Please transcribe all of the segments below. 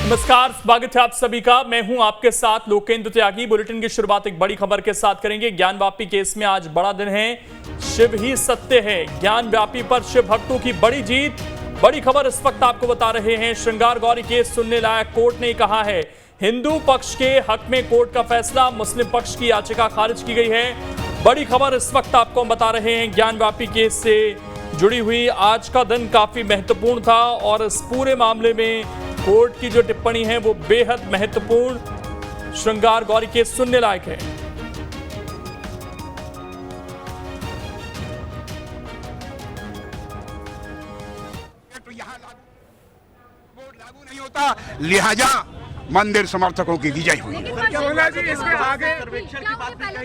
नमस्कार, स्वागत है आप सभी का। मैं हूं आपके साथ लोकेंद्र त्यागी। बुलेटिन की शुरुआत एक बड़ी खबर के साथ करेंगे। ज्ञानवापी केस में आज बड़ा दिन है। शिव ही सत्य है। ज्ञानवापी पर शिव भक्तों की बड़ी जीत। बड़ी खबर इस वक्त आपको बता रहे हैं। श्रृंगार गौरी केस सुनने लायक कोर्ट ने कहा है। हिंदू पक्ष के हक में कोर्ट का फैसला, मुस्लिम पक्ष की याचिका खारिज की गई है। बड़ी खबर इस वक्त आपको हम बता रहे हैं। ज्ञानवापी केस से जुड़ी हुई आज का दिन काफी महत्वपूर्ण था और इस पूरे मामले में कोर्ट की जो टिप्पणी है वो बेहद महत्वपूर्ण, श्रृंगार गौरी केस सुनने लायक है। तो यहाँ कोर्ट लागू नहीं होता, लिहाजा मंदिर समर्थकों की विजय हुई।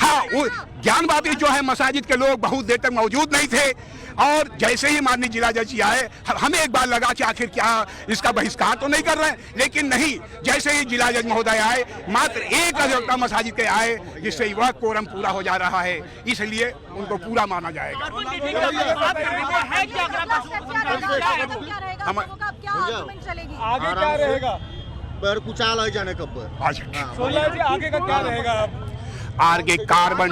हाँ, वो ज्ञानवापी जो है मसाजिद के लोग बहुत देर तक मौजूद नहीं थे और जैसे ही माननीय जिला जज जी आए, हमें एक बार लगा कि आखिर क्या इसका बहिष्कार तो नहीं कर रहे हैं, लेकिन नहीं, जैसे ही जिला जज महोदय आए, मात्र एक अधिवक्ता मसाजिद के आए, जिससे वह कोरम पूरा हो जा रहा है, इसलिए उनको पूरा माना जाएगा। आगे क्या रहेगा? पर कुछ आला जाने कब आगे का क्या रहेगा? आगे कार्बन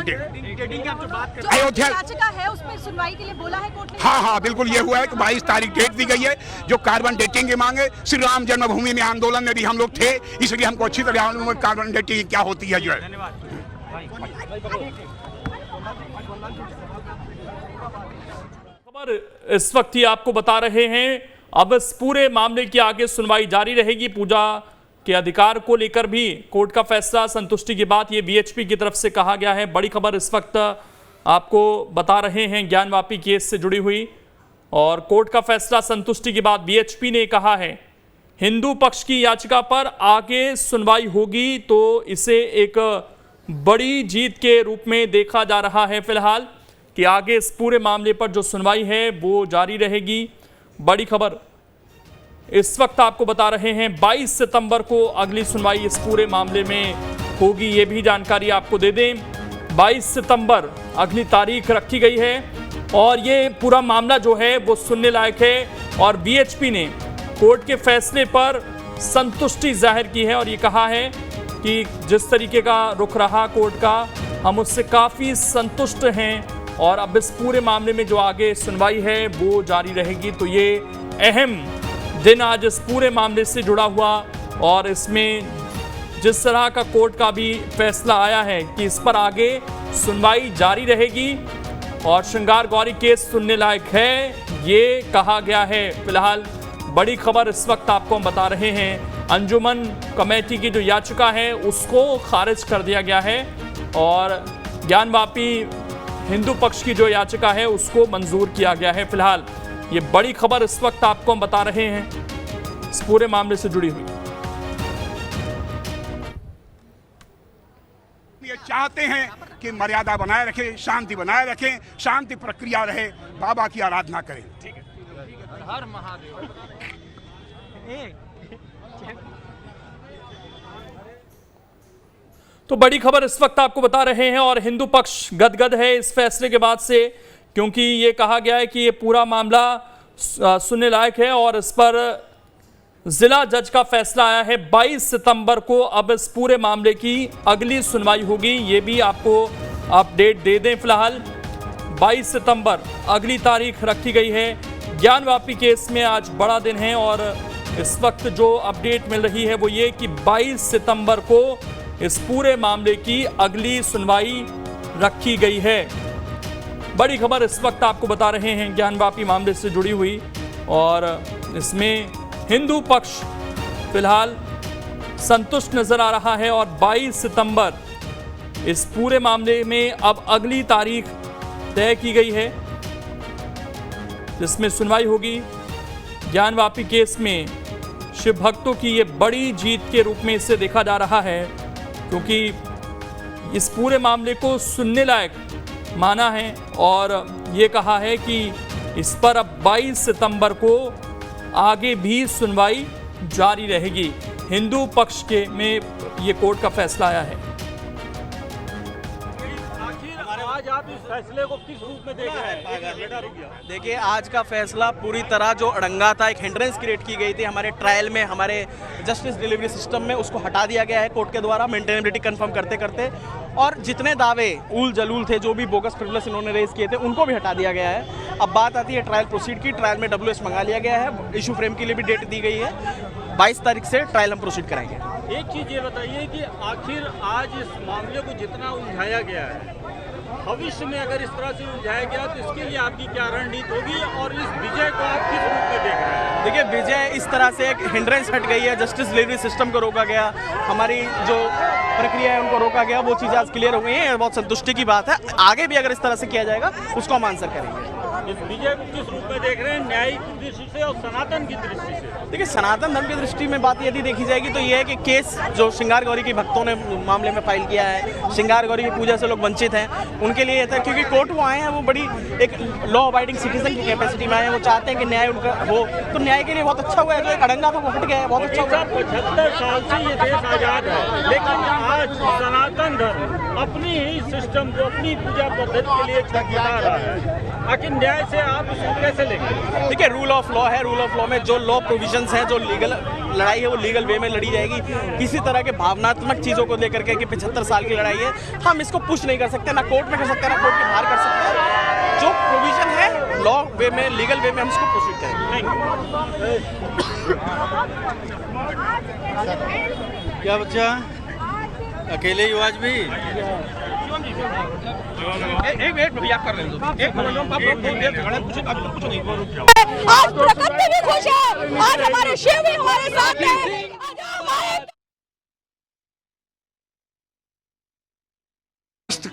अयोध्या याचिका है उसमें सुनवाई के लिए बोला है कोर्ट ने। हाँ, बिल्कुल ये हुआ है कि 22 तारीख डेट दी गई है, जो कार्बन डेटिंग की मांगे। श्री राम जन्मभूमि में आंदोलन में भी हम लोग थे, इसलिए हमको अच्छी तरह मालूम है कार्बन डेटिंग क्या होती है। जो है खबर इस वक्त ही आपको बता रहे हैं। अब इस पूरे मामले की आगे सुनवाई जारी रहेगी। पूजा के अधिकार को लेकर भी कोर्ट का फैसला संतुष्टि के बाद ये बीएचपी की तरफ से कहा गया है। बड़ी खबर इस वक्त आपको बता रहे हैं ज्ञानवापी केस से जुड़ी हुई, और कोर्ट का फैसला संतुष्टि के बाद बीएचपी ने कहा है हिंदू पक्ष की याचिका पर आगे सुनवाई होगी, तो इसे एक बड़ी जीत के रूप में देखा जा रहा है फिलहाल कि आगे इस पूरे मामले पर जो सुनवाई है वो जारी रहेगी। बड़ी खबर इस वक्त आपको बता रहे हैं 22 सितंबर को अगली सुनवाई इस पूरे मामले में होगी। ये भी जानकारी आपको दे दें, 22 सितंबर अगली तारीख रखी गई है और ये पूरा मामला जो है वो सुनने लायक है। और बीएचपी ने कोर्ट के फैसले पर संतुष्टि जाहिर की है और ये कहा है कि जिस तरीके का रुख रहा कोर्ट का, हम उससे काफ़ी संतुष्ट हैं और अब इस पूरे मामले में जो आगे सुनवाई है वो जारी रहेगी। तो ये अहम दिन आज इस पूरे मामले से जुड़ा हुआ, और इसमें जिस तरह का कोर्ट का भी फैसला आया है कि इस पर आगे सुनवाई जारी रहेगी और श्रृंगार गौरी केस सुनने लायक है, ये कहा गया है। फिलहाल बड़ी खबर इस वक्त आपको हम बता रहे हैं। अंजुमन कमेटी की जो याचिका है उसको खारिज कर दिया गया है और ज्ञानवापी हिंदू पक्ष की जो याचिका है उसको मंजूर किया गया है। फिलहाल ये बड़ी खबर इस वक्त आपको हम बता रहे हैं इस पूरे मामले से जुड़ी हुई। ये चाहते हैं कि मर्यादा बनाए रखें, शांति बनाए रखें, शांति प्रक्रिया रहे, बाबा की आराधना करें। ठीक है, हर महादेव। तो बड़ी खबर इस वक्त आपको बता रहे हैं और हिंदू पक्ष गदगद है इस फैसले के बाद से, क्योंकि ये कहा गया है कि ये पूरा मामला सुनने लायक है और इस पर जिला जज का फैसला आया है। 22 सितंबर को अब इस पूरे मामले की अगली सुनवाई होगी। ये भी आपको अपडेट दे दें। फिलहाल 22 सितंबर अगली तारीख रखी गई है। ज्ञानवापी केस में आज बड़ा दिन है और इस वक्त जो अपडेट मिल रही है वो ये कि 22 सितंबर को इस पूरे मामले की अगली सुनवाई रखी गई है। बड़ी खबर इस वक्त आपको बता रहे हैं ज्ञानवापी मामले से जुड़ी हुई, और इसमें हिंदू पक्ष फिलहाल संतुष्ट नजर आ रहा है और 22 सितंबर इस पूरे मामले में अब अगली तारीख तय की गई है जिसमें सुनवाई होगी। ज्ञानवापी केस में शिव भक्तों की ये बड़ी जीत के रूप में इसे देखा जा रहा है, क्योंकि इस पूरे मामले को सुनने लायक माना है और ये कहा है कि इस पर अब 22 सितंबर को आगे भी सुनवाई जारी रहेगी। हिंदू पक्ष के में ये कोर्ट का फैसला आया है। आज आप इस फैसले को किस रूप में देख रहे हैं? देखिए, आज का फैसला पूरी तरह जो अड़ंगा था, एक हिंड्रेंस क्रिएट की गई थी हमारे ट्रायल में, हमारे जस्टिस डिलीवरी सिस्टम में, उसको हटा दिया गया है कोर्ट के द्वारा मेंटेनेबिलिटी कंफर्म करते करते। और जितने दावे उल जलूल थे, जो भी बोगस प्रिविलेज इन्होंने रेज किए थे, उनको भी हटा दिया गया है। अब बात आती है ट्रायल प्रोसीड की। ट्रायल में WS मंगा लिया गया है, इशू फ्रेम के लिए भी डेट दी गई है। 22 तारीख से ट्रायल हम प्रोसीड कराएंगे। एक चीज़ ये बताइए कि आखिर आज इस मामले को जितना उलझाया गया है, भविष्य में अगर इस तरह से उलझाया गया तो इसके लिए आपकी क्या रणनीति होगी और इस विजय को आप किस रूप में देख रहे हैं? देखिए, विजय इस तरह से एक हिंड्रेंस हट गई है, जस्टिस डिलीवरी सिस्टम को रोका गया, हमारी जो प्रक्रिया है उनको रोका गया, वो चीज़ आज क्लियर हो गई है। बहुत संतुष्टि की बात है। आगे भी अगर इस तरह से किया जाएगा उसको हम आंसर करेंगे। इस विजय को किस रूप में देख रहे हैं, न्यायिक दृष्टि से और सनातन की दृष्टि से? देखिए, सनातन धर्म की दृष्टि में बात यदि देखी जाएगी तो ये है कि केस जो श्रृंगार गौरी के भक्तों ने मामले में फाइल किया है, श्रृंगार गौरी की पूजा से लोग वंचित हैं, उनके लिए था, क्योंकि कोर्ट वो आए हैं, वो बड़ी एक लॉ अबाइडिंग सिटीजन की कैपेसिटी में आए हैं, वो चाहते हैं कि न्याय उनका हो, तो न्याय के लिए बहुत अच्छा हुआ है। जो एक अड़ंगा था वो हट गया है, बहुत अच्छा हुआ। 75 साल से ये देश आजाद है, लेकिन आज सनातन धर्म अपनी ही सिस्टम को, अपनी पूजा पद्धति के लिए छटपटा रहा है। आखिर न्याय से आप इसको कैसे लेंगे? देखिए, रूल ऑफ लॉ है, रूल ऑफ लॉ में जो लॉ प्रोविजंस हैं, जो लीगल लड़ाई है वो लीगल वे में लड़ी जाएगी। किसी तरह के भावनात्मक चीज़ों को लेकर के कि 75 साल की लड़ाई है, हम इसको पुश नहीं कर सकते, ना कोर्ट में कर सकते हैं, ना कोर्ट के बाहर कर सकते हैं। जो प्रोविजन है लॉ वे में, लीगल वे में, हम इसको प्रोसीड करेंगे। क्या बच्चा अकेले ही आज भी? एक मिनट भैया, आप कर रहे हो एक आज प्रकृति भी खुश है, आज हमारे शिव भी हमारे साथ हैं।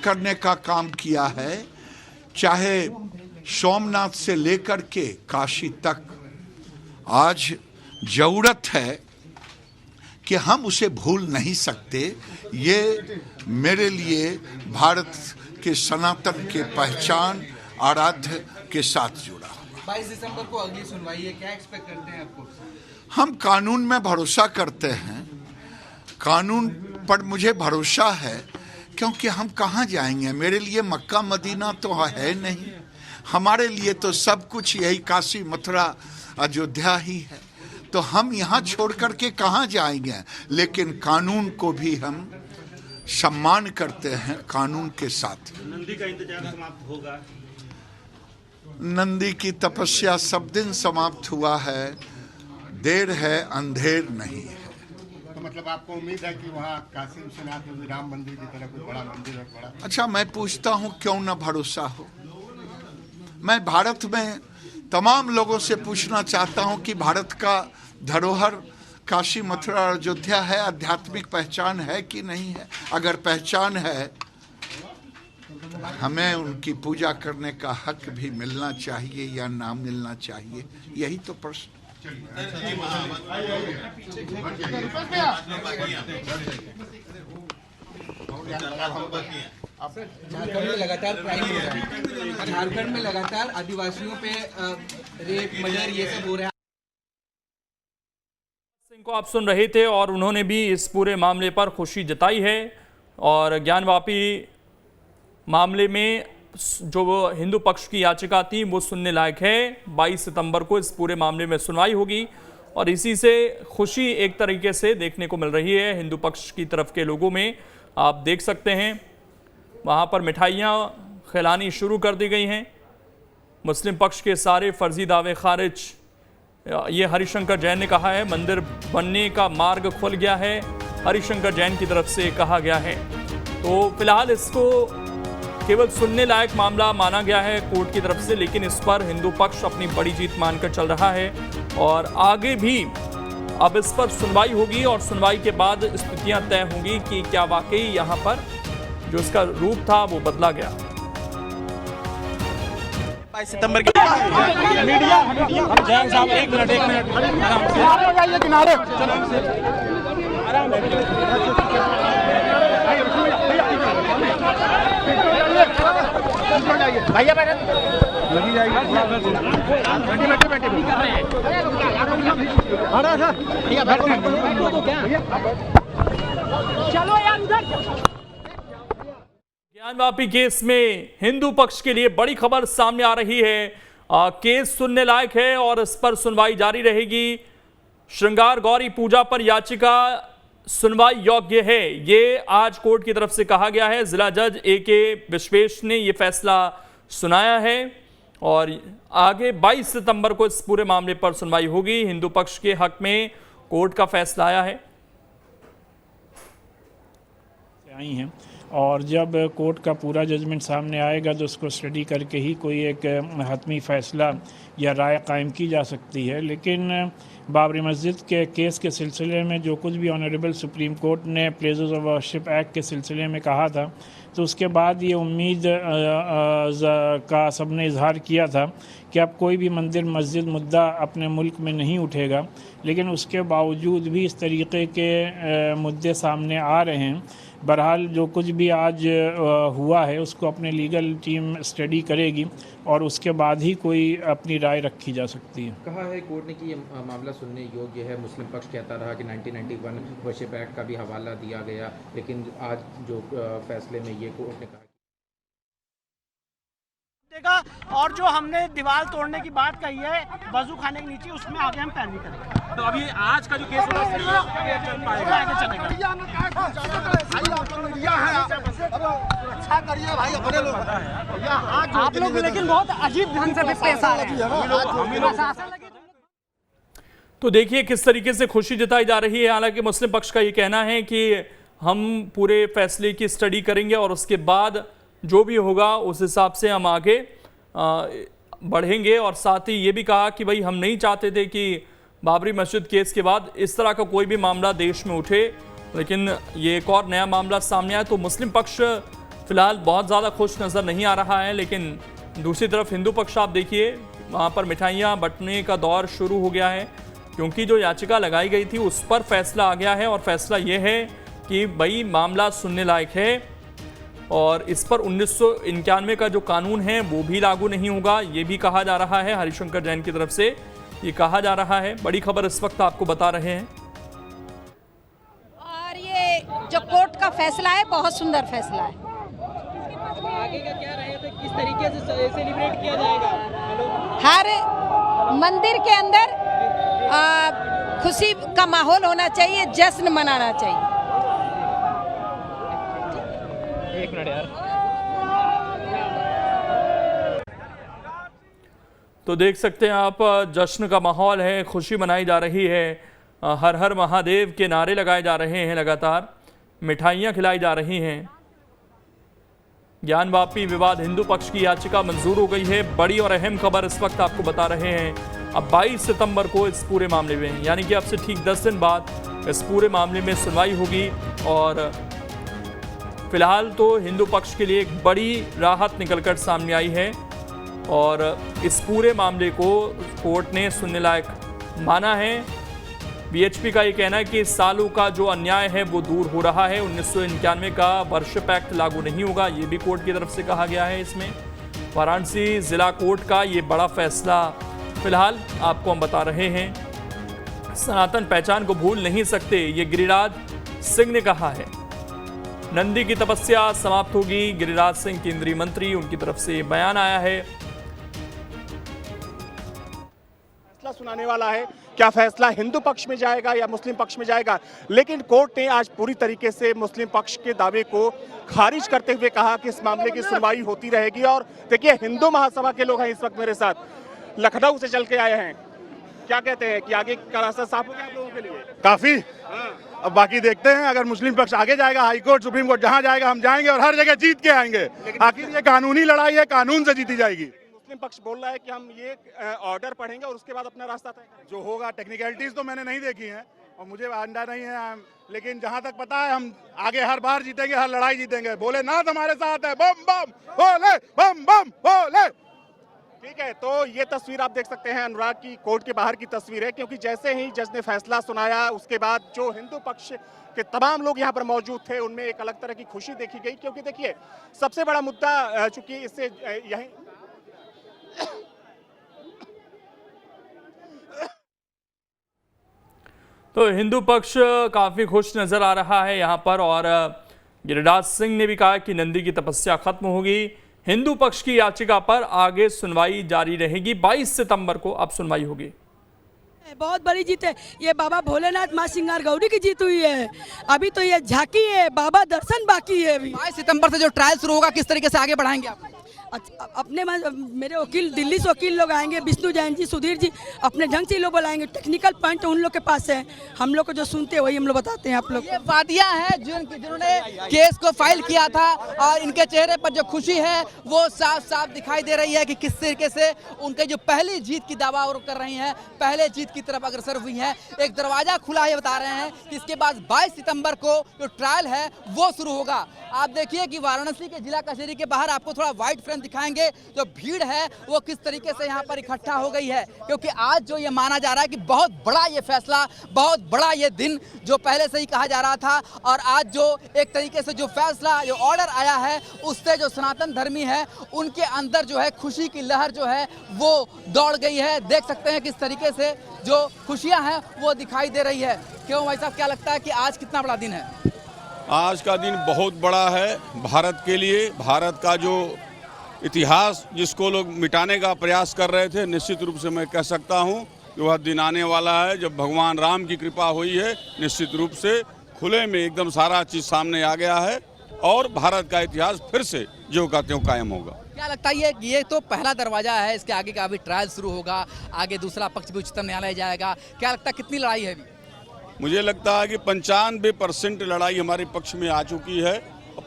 करने का काम किया है, चाहे सोमनाथ से लेकर के काशी तक। आज जरूरत है कि हम उसे भूल नहीं सकते। ये मेरे लिए भारत के सनातन के पहचान आराध्य के साथ जुड़ा हुआ। 22 दिसंबर को अगली सुनवाई है, क्या एक्सपेक्ट करते हैं आपको? हम कानून में भरोसा करते हैं, कानून पर मुझे भरोसा है, क्योंकि हम कहाँ जाएंगे? मेरे लिए मक्का मदीना तो है नहीं, हमारे लिए तो सब कुछ यही काशी मथुरा अयोध्या ही है। तो हम यहाँ छोड़ करके कहाँ जाएंगे? लेकिन कानून को भी हम सम्मान करते हैं, कानून के साथ। नंदी का इंतजार समाप्त होगा? नंदी की तपस्या सब दिन समाप्त हुआ है, देर है अंधेर नहीं है। तो मतलब आपको उम्मीद है कि वहाँ काशी विश्वनाथ में राम मंदिर की तरह कोई बड़ा मंदिर है? बड़ा अच्छा, मैं पूछता हूँ, क्यों ना भरोसा हो? मैं भारत में तमाम लोगों से पूछना चाहता हूँ कि भारत का धरोहर काशी मथुरा और अयोध्या है, आध्यात्मिक पहचान है कि नहीं है? अगर पहचान है, हमें उनकी पूजा करने का हक भी मिलना चाहिए या ना मिलना चाहिए, यही तो प्रश्न। झारखंड में लगातार क्राइम हो रहा है, झारखंड में लगातार आदिवासियों पे रेप मर्डर ये सब हो रहा है। सिंह को आप सुन रहे थे और उन्होंने भी इस पूरे मामले पर खुशी जताई है। और ज्ञानवापी मामले में जो हिंदू पक्ष की याचिका थी वो सुनने लायक है। 22 सितंबर को इस पूरे मामले में सुनवाई होगी और इसी से खुशी एक तरीके से देखने को मिल रही है हिंदू पक्ष की तरफ के लोगों में। आप देख सकते हैं वहाँ पर मिठाइयाँ खिलानी शुरू कर दी गई हैं। मुस्लिम पक्ष के सारे फर्जी दावे खारिज, ये हरिशंकर जैन ने कहा है। मंदिर बनने का मार्ग खुल गया है, हरिशंकर जैन की तरफ से कहा गया है। तो फिलहाल इसको केवल सुनने लायक मामला माना गया है कोर्ट की तरफ से, लेकिन इस पर हिंदू पक्ष अपनी बड़ी जीत मानकर चल रहा है और आगे भी अब इस पर सुनवाई होगी और सुनवाई के बाद स्थितियां तय होंगी कि क्या वाकई यहाँ पर जो इसका रूप था वो बदला गया। 22 सितंबर की मीडिया जैन साहब, एक मिनट किनारे भैया लगी जाएगी। चलो यार उधर। बयानवापी केस में हिंदू पक्ष के लिए बड़ी खबर सामने आ रही है। केस सुनने लायक है और इस पर सुनवाई जारी रहेगी। श्रृंगार गौरी पूजा पर याचिका सुनवाई योग्य है, ये आज कोर्ट की तरफ से कहा गया है। जिला जज A.K. विश्वेश ने यह फैसला सुनाया है और आगे 22 सितंबर को इस पूरे मामले पर सुनवाई होगी। हिंदू पक्ष के हक में कोर्ट का फैसला आया है। आई हैं और जब कोर्ट का पूरा जजमेंट सामने आएगा तो उसको स्टडी करके ही कोई एक हतमी फैसला या राय कायम की जा सकती है। लेकिन बाबरी मस्जिद के केस के सिलसिले में जो कुछ भी ऑनरेबल सुप्रीम कोर्ट ने प्लेसेस ऑफ वर्शिप एक्ट के सिलसिले में कहा था, तो उसके बाद ये उम्मीद का सबने इजहार किया था कि अब कोई भी मंदिर मस्जिद मुद्दा अपने मुल्क में नहीं उठेगा। लेकिन उसके बावजूद भी इस तरीके के मुद्दे सामने आ रहे हैं। बहरहाल जो कुछ भी आज हुआ है उसको अपने लीगल टीम स्टडी करेगी और उसके बाद ही कोई अपनी राय रखी जा सकती है। कहा है कोर्ट ने कि ये मामला सुनने योग्य है। मुस्लिम पक्ष कहता रहा कि 1991 वर्शिप एक्ट का भी हवाला दिया गया, लेकिन आज जो फैसले में ये कोर्ट ने कहा और जो हमने दीवार तोड़ने की बात कही है वजू खाने के नीचे, उसमें आगे हम पैरवी करेंगे। तो अभी आज का जो केस होगा आगे चलेगा। आप लोग लेकिन बहुत अजीब ढंग से पेश आ रहे हैं। तो देखिए किस तरीके से खुशी जताई जा रही है। हालांकि मुस्लिम पक्ष का ये कहना है कि हम पूरे फैसले की स्टडी करेंगे और उसके बाद जो भी होगा उस हिसाब से हम आगे बढ़ेंगे। और साथ ही ये भी कहा कि भाई हम नहीं चाहते थे कि बाबरी मस्जिद केस के बाद इस तरह का कोई भी मामला देश में उठे, लेकिन ये एक और नया मामला सामने आया। तो मुस्लिम पक्ष फिलहाल बहुत ज़्यादा खुश नज़र नहीं आ रहा है। लेकिन दूसरी तरफ हिंदू पक्ष आप देखिए, वहाँ पर मिठाइयाँ बंटने का दौर शुरू हो गया है, क्योंकि जो याचिका लगाई गई थी उस पर फैसला आ गया है। और फैसला ये है कि भाई मामला सुनने लायक है और इस पर 1991 का जो कानून है वो भी लागू नहीं होगा, ये भी कहा जा रहा है। हरिशंकर जैन की तरफ से ये कहा जा रहा है। बड़ी खबर इस वक्त आपको बता रहे हैं। और ये जो कोर्ट का फैसला है बहुत सुंदर फैसला है। आगे का क्या रहेगा, किस तरीके से सेलिब्रेट किया जाएगा? हर मंदिर के अंदर खुशी का माहौल होना चाहिए, जश्न मनाना चाहिए। एक मिनट यार। तो देख सकते हैं आप, जश्न का माहौल है, खुशी मनाई जा रही है। हर हर महादेव के नारे लगाए जा रहे हैं, लगातार मिठाइयाँ खिलाई जा रही हैं। ज्ञानवापी विवाद हिंदू पक्ष की याचिका मंजूर हो गई है। बड़ी और अहम खबर इस वक्त आपको बता रहे हैं। अब 22 सितंबर को इस पूरे मामले में, यानी कि अब से ठीक 10 दिन बाद इस पूरे मामले में सुनवाई होगी। और फिलहाल तो हिंदू पक्ष के लिए एक बड़ी राहत निकलकर सामने आई है और इस पूरे मामले को कोर्ट ने सुनने लायक माना है। बीएचपी का ये कहना है कि सालों का जो अन्याय है वो दूर हो रहा है। 1991 का वर्शिप एक्ट लागू नहीं होगा, ये भी कोर्ट की तरफ से कहा गया है। इसमें वाराणसी जिला कोर्ट का ये बड़ा फैसला फिलहाल आपको हम बता रहे हैं। सनातन पहचान को भूल नहीं सकते, ये गिरिराज सिंह ने कहा है। नंदी की तपस्या समाप्त होगी, गिरिराज सिंह केंद्रीय मंत्री, उनकी तरफ से बयान आया है। फैसला सुनाने वाला है, क्या फैसला हिंदू पक्ष में जाएगा या मुस्लिम पक्ष में जाएगा। लेकिन कोर्ट ने आज पूरी तरीके से मुस्लिम पक्ष के दावे को खारिज करते हुए कहा कि इस मामले की सुनवाई होती रहेगी। और देखिए, हिंदू महासभा के लोग हैं इस वक्त मेरे साथ, लखनऊ से चल के आए हैं। क्या कहते हैं कि आगे का रास्ता साफ हो गया आप लोगों के लिए? काफी। अब बाकी देखते हैं, अगर मुस्लिम पक्ष आगे जाएगा, हाई कोर्ट, सुप्रीम कोर्ट, जहां जाएगा हम जाएंगे और हर जगह जीत के आएंगे। आखिर ये कानूनी लड़ाई है, कानून से जीती जाएगी। मुस्लिम पक्ष बोल रहा है कि हम ये ऑर्डर पढ़ेंगे और उसके बाद अपना रास्ता तय करेंगे। जो होगा, टेक्निकलिटीज तो मैंने नहीं देखी हैं और मुझे अंडा नहीं है, लेकिन जहां तक पता है हम आगे हर बार जीतेंगे, हर लड़ाई जीतेंगे। भोलेनाथ हमारे साथ है, बम बम भोले, बम बम भोले। ठीक है, तो ये तस्वीर आप देख सकते हैं, अनुराग की कोर्ट के बाहर की तस्वीर है, क्योंकि जैसे ही जज ने फैसला सुनाया उसके बाद जो हिंदू पक्ष के तमाम लोग यहाँ पर मौजूद थे उनमें एक अलग तरह की खुशी देखी गई। क्योंकि देखिए, सबसे बड़ा मुद्दा चूंकि इससे यही तो हिंदू पक्ष काफ़ी खुश नज़र आ रहा है यहाँ पर। और गिरिराज सिंह ने भी कहा कि नंदी की तपस्या खत्म होगी। हिंदू पक्ष की याचिका पर आगे सुनवाई जारी रहेगी। 22 सितंबर को अब सुनवाई होगी। बहुत बड़ी जीत है ये, बाबा भोलेनाथ माँ सिंगार गौरी की जीत हुई है। अभी तो ये झांकी है, बाबा दर्शन बाकी है। अभी 22 सितंबर से जो ट्रायल शुरू होगा, किस तरीके से आगे बढ़ाएंगे आप? अपने मेरे वकील दिल्ली से वकील लोग आएंगे, विष्णु जैन जी, सुधीर जी, अपने ढंग से लोग बुलाएंगे। टेक्निकल पॉइंट उन लोग के पास है, हम लोग को जो सुनते हैं वही हम लोग बताते हैं आप लोग। ये वादियां हैं जिन्होंने केस को फाइल किया था और इनके चेहरे पर जो खुशी है वो साफ साफ दिखाई दे रही है कि किस तरीके से उनके जो पहली जीत की दावा और कर रही हैं, पहले जीत की तरफ अग्रसर हुई हैं। एक दरवाजा खुला है, बता रहे हैं कि इसके बाद 22 सितंबर को जो ट्रायल है वो शुरू होगा। आप देखिए कि वाराणसी के जिला कचहरी के बाहर आपको थोड़ा व्हाइट फ्रेम दिखाएंगे, जो भीड़ है वो किस तरीके से यहाँ पर इकट्ठा हो गई है, क्योंकि आज जो ये माना जा रहा है कि बहुत बड़ा ये फैसला, बहुत बड़ा ये दिन जो पहले से ही कहा जा रहा था, और आज जो एक तरीके से जो फैसला, जो ऑर्डर आया है, उससे जो सनातन धर्मी है उनके अंदर जो है खुशी की लहर जो है वो दौड़ गई है। देख सकते हैं किस तरीके से जो खुशियाँ हैं वो दिखाई दे रही है। क्यों भाई साहब, क्या लगता है कि आज कितना बड़ा दिन है? आज का दिन बहुत बड़ा है भारत के लिए। भारत का जो इतिहास जिसको लोग मिटाने का प्रयास कर रहे थे, निश्चित रूप से मैं कह सकता हूं कि वह दिन आने वाला है जब भगवान राम की कृपा हुई है। निश्चित रूप से खुले में एकदम सारा चीज़ सामने आ गया है और भारत का इतिहास फिर से जो का त्यों कायम होगा। क्या लगता है ये तो पहला दरवाजा है, इसके आगे का अभी ट्रायल शुरू होगा, आगे दूसरा पक्ष भी उच्चतम न्यायालय जाएगा। क्या लगता है कितनी लड़ाई है अभी? मुझे लगता है कि 95% लड़ाई हमारे पक्ष में आ चुकी है,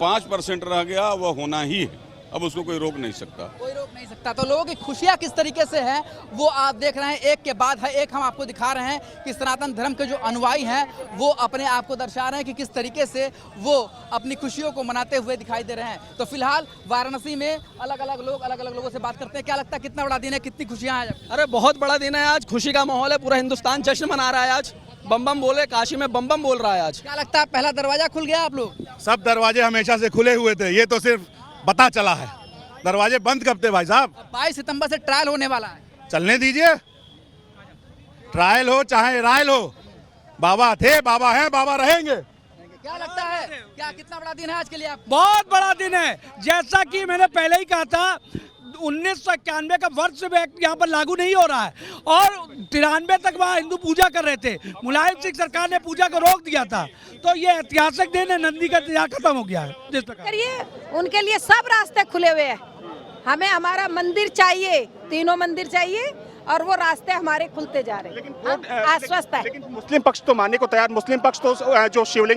5% रह गया, वह होना ही है। अब उसको कोई रोक नहीं सकता, कोई रोक नहीं सकता। तो लोगों की खुशियां किस तरीके से हैं वो आप देख रहे हैं, एक के बाद है एक हम आपको दिखा रहे हैं कि सनातन धर्म के जो अनुयायी हैं वो अपने आप को दर्शा रहे हैं कि किस तरीके से वो अपनी खुशियों को मनाते हुए दिखाई दे रहे हैं। तो फिलहाल वाराणसी में अलग अलग लोगों से बात करते हैं। क्या लगता है कितना बड़ा दिन है, कितनी खुशियाँ हैं? अरे बहुत बड़ा दिन है आज, खुशी का माहौल है, पूरा हिंदुस्तान जश्न मना रहा है आज। बम बम बोले, काशी में बम बम बोल रहा है आज। क्या लगता है पहला दरवाजा खुल गया? आप लोग सब दरवाजे हमेशा से खुले हुए थे, ये तो सिर्फ पता चला है। दरवाजे बंद कब थे भाई साहब? 22 सितंबर से ट्रायल होने वाला है। चलने दीजिए, ट्रायल हो चाहे रायल हो, बाबा थे, बाबा हैं, बाबा रहेंगे। क्या लगता है, क्या कितना बड़ा दिन है आज के लिए आप? बहुत बड़ा दिन है। जैसा कि मैंने पहले ही कहा था, 1991 का वर्ष यहाँ पर लागू नहीं हो रहा है और 93 तक वहाँ हिंदू पूजा कर रहे थे। मुलायम सिंह सरकार ने पूजा को रोक दिया था। तो ये ऐतिहासिक दिन है, नंदी का इंतजार खत्म हो गया है। जिस प्रकार उनके लिए सब रास्ते खुले हुए हैं। हमें हमारा मंदिर चाहिए, तीनों मंदिर चाहिए और वो रास्ते हमारे खुलते जा रहे हैं। आश्वस्त है। लेकिन मुस्लिम पक्ष तो मानने को तैयार, मुस्लिम पक्ष तो जो शिवलिंग